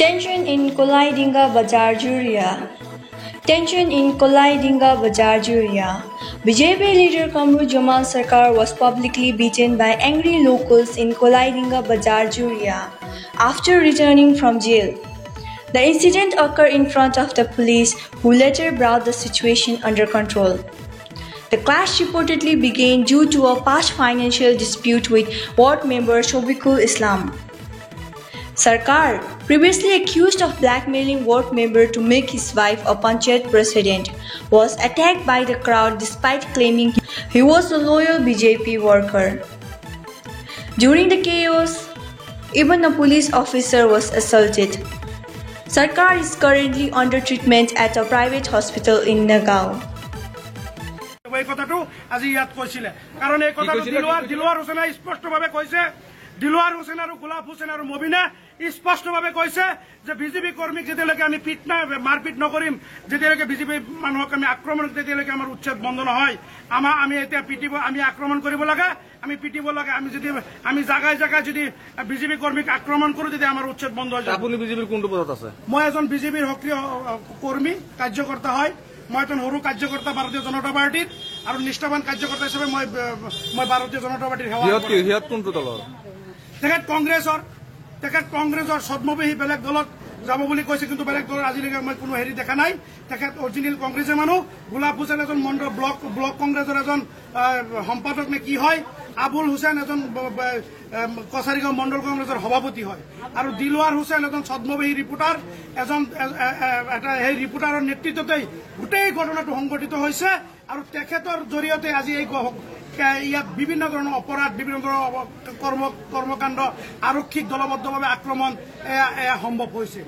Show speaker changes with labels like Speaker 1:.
Speaker 1: Tension in Kolaidinga Bazar Juria. Tension in Kolaidinga Bazar Juria. BJP leader Kamru Jamal Sarkar was publicly beaten by angry locals in Kolaidinga Bazar Juria after returning from jail. The incident occurred in front of the police, who later brought the situation under control. The clash reportedly began due to a past financial dispute with ward member Shobikul Islam. Sarkar, previously accused of blackmailing ward member to make his wife a panchayat president, was attacked by the crowd despite claiming he was a loyal BJP worker. During the chaos, even a police officer was assaulted. Sarkar is currently under treatment at a private hospital in Nagaon.
Speaker 2: Dilwar Hussain আৰু গোলাপ হুছেইন আৰু মবিনা স্পষ্টভাৱে কৈছে যে BJP কৰ্মীক যেতিয়ালৈকে আমি মাৰপিট নকৰিম, যেতিয়ালৈকে বিজেপি মানুহক আমি আক্ৰমণ তেতিয়ালৈকে আমাৰ উচ্ছেদ বন্ধ নহয়। আমি এতিয়া পিটিব, আমি আক্ৰমণ কৰিব লাগে, আমি পিটিব লাগে। আমি জাগায় জাগায় যদি বিজেপি কৰ্মীক আক্ৰমণ কৰো তেতিয়া আমাৰ উচ্ছেদ বন্ধ হৈ যায়। আপুনি বিজেপিৰ কোনটো পদত আছে? মই এজন বিজেপিৰ সক্ৰিয় কৰ্মী কাৰ্যকৰ্তা হয়। মই এজন সৰু কাৰ্যকৰ্তা ভাৰতীয় জনতা পাৰ্টিৰ আৰু নিষ্ঠাবান কাৰ্যকৰ্তা হিচাপে মই ভাৰতীয় জনতা পাৰ্টিৰ সেৱা কোনটো দলৰ? তেখেত কংগ্ৰেছৰ ছদ্মবেহী বেলেগ দলত যাব বুলি কৈছে, কিন্তু বেলেগ দলৰ আজিলৈকে মই কোনো হেৰি দেখা নাই। তেখেত অৰিজিনেল কংগ্ৰেছৰ মানুহ। গোলাপ হুছেইন এজন মণ্ডল ব্লক কংগ্ৰেছৰ এজন সম্পাদক নে কি হয়। আবুল হুছেইন এজন কছাৰীগাঁও মণ্ডল কংগ্ৰেছৰ সভাপতি হয়। আৰু দিলৱাৰ হুছেইন এজন ছদ্মবেহী ৰিপৰ্টাৰ। সেই ৰিপৰ্টাৰৰ নেতৃত্বতেই গোটেই ঘটনাটো সংঘটিত হৈছে আৰু তেখেতৰ জৰিয়তে আজি এই ইয়াত বিভিন্ন ধৰণৰ অপৰাধ, বিভিন্ন ধৰণৰ কৰ্মকাণ্ড, আৰক্ষীক দলবদ্ধভাৱে আক্ৰমণ এয়া সম্ভৱ হৈছে।